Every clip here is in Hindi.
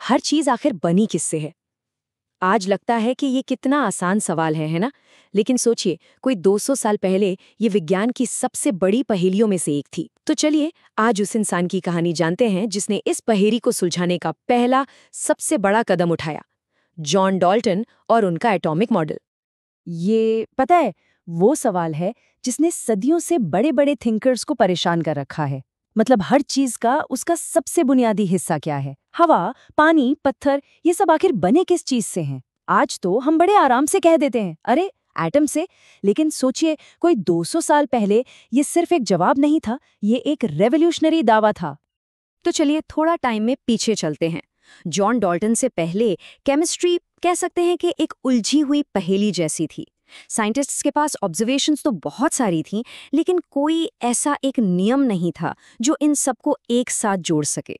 हर चीज आखिर बनी किससे है? आज लगता है कि ये कितना आसान सवाल है ना? लेकिन सोचिए, कोई 200 साल पहले ये विज्ञान की सबसे बड़ी पहेलियों में से एक थी। तो चलिए आज उस इंसान की कहानी जानते हैं जिसने इस पहेली को सुलझाने का पहला सबसे बड़ा कदम उठाया। जॉन डॉल्टन और उनका एटॉमिक मॉडल। ये पता है, वो सवाल है जिसने सदियों से बड़े बड़े थिंकर्स को परेशान कर रखा है। मतलब हर चीज का उसका सबसे बुनियादी हिस्सा क्या है? हवा, पानी, पत्थर, ये सब आखिर बने किस चीज से हैं? आज तो हम बड़े आराम से कह देते हैं, अरे एटम से। लेकिन सोचिए, कोई 200 साल पहले ये सिर्फ एक जवाब नहीं था, ये एक रेवोल्यूशनरी दावा था। तो चलिए थोड़ा टाइम में पीछे चलते हैं। जॉन डॉल्टन से पहले केमिस्ट्री कह सकते हैं कि एक उलझी हुई पहेली जैसी थी। साइंटिस्ट्स के पास ऑब्जर्वेशंस तो बहुत सारी थीं, लेकिन कोई ऐसा एक नियम नहीं था जो इन सबको एक साथ जोड़ सके।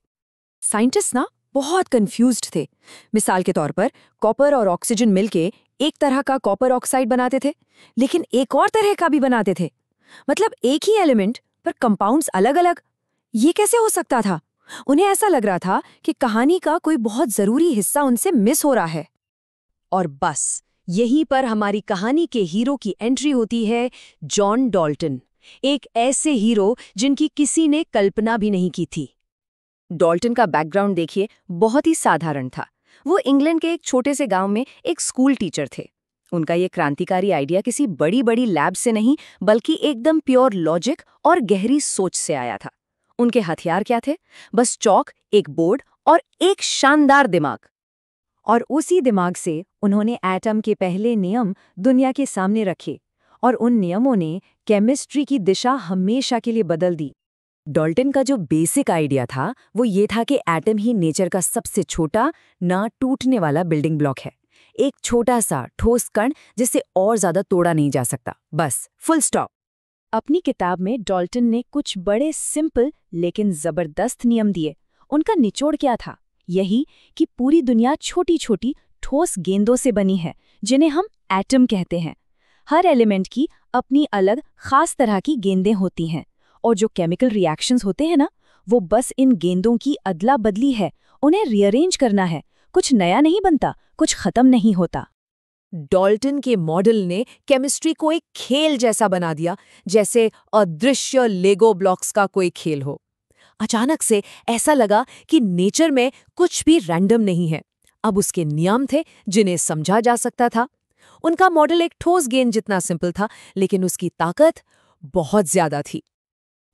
साइंटिस्ट ना बहुत कंफ्यूज्ड थे। मिसाल के तौर पर कॉपर और ऑक्सीजन मिलके एक तरह का कॉपर ऑक्साइड बनाते थे, लेकिन एक और तरह का भी बनाते थे। मतलब एक ही एलिमेंट पर कंपाउंड्स अलग अलग। ये कैसे हो सकता था? उन्हें ऐसा लग रहा था कि कहानी का कोई बहुत जरूरी हिस्सा उनसे मिस हो रहा है। और बस यहीं पर हमारी कहानी के हीरो की एंट्री होती है, जॉन डॉल्टन। एक ऐसे हीरो जिनकी किसी ने कल्पना भी नहीं की थी। डॉल्टन का बैकग्राउंड देखिए, बहुत ही साधारण था। वो इंग्लैंड के एक छोटे से गांव में एक स्कूल टीचर थे। उनका ये क्रांतिकारी आइडिया किसी बड़ी बड़ी लैब से नहीं, बल्कि एकदम प्योर लॉजिक और गहरी सोच से आया था। उनके हथियार क्या थे? बस चौक, एक बोर्ड और एक शानदार दिमाग। और उसी दिमाग से उन्होंने एटम के पहले नियम दुनिया के सामने रखे, और उन नियमों ने केमिस्ट्री की दिशा हमेशा के लिए बदल दी। डॉल्टन का जो बेसिक आइडिया था वो ये था कि एटम ही नेचर का सबसे छोटा, ना टूटने वाला बिल्डिंग ब्लॉक है। एक छोटा सा ठोस कण जिसे और ज्यादा तोड़ा नहीं जा सकता, बस फुल स्टॉप। अपनी किताब में डॉल्टन ने कुछ बड़े सिंपल लेकिन जबरदस्त नियम दिए। उनका निचोड़ क्या था? यही कि पूरी दुनिया छोटी छोटी ठोस गेंदों से बनी है, जिन्हें हम एटम कहते हैं। हर एलिमेंट की अपनी अलग खास तरह की गेंदें होती हैं, और जो केमिकल रिएक्शंस होते हैं ना, वो बस इन गेंदों की अदला बदली है। उन्हें रीअरेंज करना है। कुछ नया नहीं बनता, कुछ खत्म नहीं होता। डॉल्टन के मॉडल ने केमिस्ट्री को एक खेल जैसा बना दिया, जैसे अदृश्य लेगो ब्लॉक्स का कोई खेल हो। अचानक से ऐसा लगा कि नेचर में कुछ भी रैंडम नहीं है। अब उसके नियम थे जिन्हें समझा जा सकता था। उनका मॉडल एक ठोस गेंद जितना सिंपल था, लेकिन उसकी ताकत बहुत ज्यादा थी।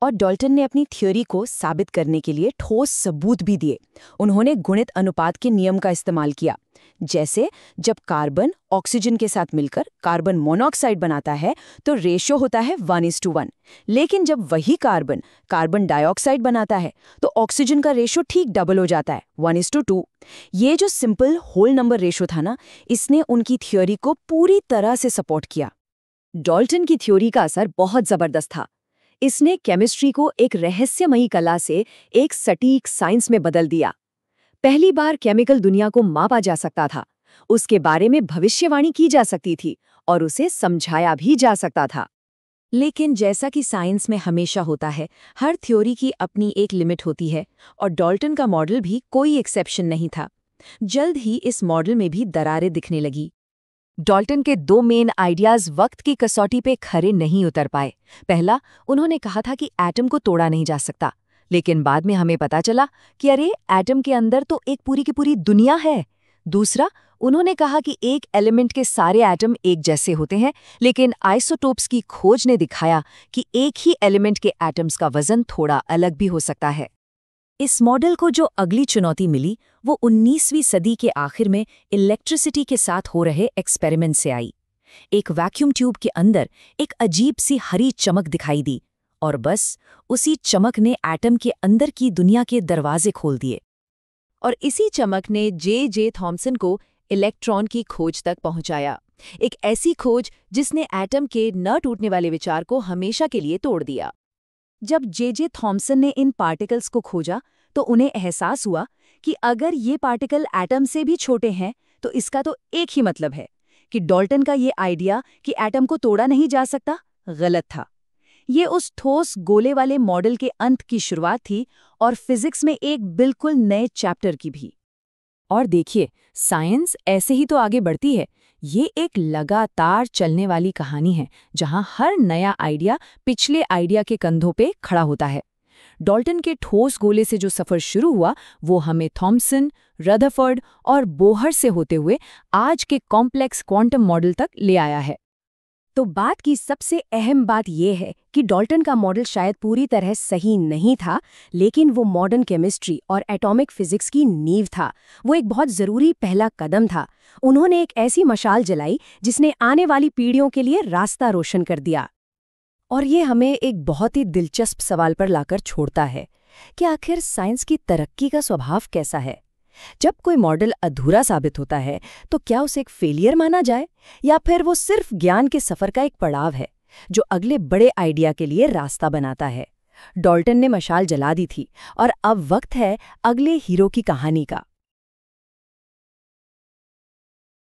और डॉल्टन ने अपनी थ्योरी को साबित करने के लिए ठोस सबूत भी दिए। उन्होंने गुणित अनुपात के नियम का इस्तेमाल किया। जैसे जब कार्बन ऑक्सीजन के साथ मिलकर कार्बन मोनोऑक्साइड बनाता है तो रेशियो होता है 1:1। लेकिन जब वही कार्बन कार्बन डाइऑक्साइड बनाता है तो ऑक्सीजन का रेशियो ठीक डबल हो जाता है, 1:2। ये जो सिंपल होल नंबर रेशियो था ना, इसने उनकी थ्योरी को पूरी तरह से सपोर्ट किया। डॉल्टन की थ्योरी का असर बहुत जबरदस्त था। इसने केमिस्ट्री को एक रहस्यमयी कला से एक सटीक साइंस में बदल दिया। पहली बार केमिकल दुनिया को मापा जा सकता था, उसके बारे में भविष्यवाणी की जा सकती थी और उसे समझाया भी जा सकता था। लेकिन जैसा कि साइंस में हमेशा होता है, हर थ्योरी की अपनी एक लिमिट होती है, और डॉल्टन का मॉडल भी कोई एक्सेप्शन नहीं था। जल्द ही इस मॉडल में भी दरारें दिखने लगी। डॉल्टन के दो मेन आइडियाज वक्त की कसौटी पे खरे नहीं उतर पाए। पहला, उन्होंने कहा था कि एटम को तोड़ा नहीं जा सकता, लेकिन बाद में हमें पता चला कि अरे एटम के अंदर तो एक पूरी की पूरी दुनिया है। दूसरा, उन्होंने कहा कि एक एलिमेंट के सारे एटम एक जैसे होते हैं, लेकिन आइसोटोप्स की खोज ने दिखाया कि एक ही एलिमेंट के एटम्स का वजन थोड़ा अलग भी हो सकता है। इस मॉडल को जो अगली चुनौती मिली वो 19वीं सदी के आखिर में इलेक्ट्रिसिटी के साथ हो रहे एक्सपेरिमेंट से आई। एक वैक्यूम ट्यूब के अंदर एक अजीब सी हरी चमक दिखाई दी, और बस उसी चमक ने एटम के अंदर की दुनिया के दरवाजे खोल दिए। और इसी चमक ने जे थॉमसन को इलेक्ट्रॉन की खोज तक पहुंचाया। एक ऐसी खोज जिसने एटम के न टूटने वाले विचार को हमेशा के लिए तोड़ दिया। जब जे थॉमसन ने इन पार्टिकल्स को खोजा तो उन्हें एहसास हुआ कि अगर ये पार्टिकल एटम से भी छोटे हैं तो इसका तो एक ही मतलब है कि डॉल्टन का ये आइडिया कि एटम को तोड़ा नहीं जा सकता गलत था। ये उस ठोस गोले वाले मॉडल के अंत की शुरुआत थी, और फिजिक्स में एक बिल्कुल नए चैप्टर की भी। और देखिए, साइंस ऐसे ही तो आगे बढ़ती है। ये एक लगातार चलने वाली कहानी है, जहां हर नया आइडिया पिछले आइडिया के कंधों पे खड़ा होता है। डाल्टन के ठोस गोले से जो सफर शुरू हुआ, वो हमें थॉमसन, रदरफोर्ड और बोहर से होते हुए आज के कॉम्प्लेक्स क्वांटम मॉडल तक ले आया है। तो बात की सबसे अहम बात यह है कि डाल्टन का मॉडल शायद पूरी तरह सही नहीं था, लेकिन वो मॉडर्न केमिस्ट्री और एटॉमिक फिजिक्स की नींव था। वो एक बहुत ज़रूरी पहला कदम था। उन्होंने एक ऐसी मशाल जलाई जिसने आने वाली पीढ़ियों के लिए रास्ता रोशन कर दिया। और ये हमें एक बहुत ही दिलचस्प सवाल पर लाकर छोड़ता है कि आखिर साइंस की तरक्की का स्वभाव कैसा है। जब कोई मॉडल अधूरा साबित होता है, तो क्या उसे एक फेलियर माना जाए, या फिर वो सिर्फ ज्ञान के सफर का एक पड़ाव है जो अगले बड़े आइडिया के लिए रास्ता बनाता है। डाल्टन ने मशाल जला दी थी और अब वक्त है अगले हीरो की कहानी का।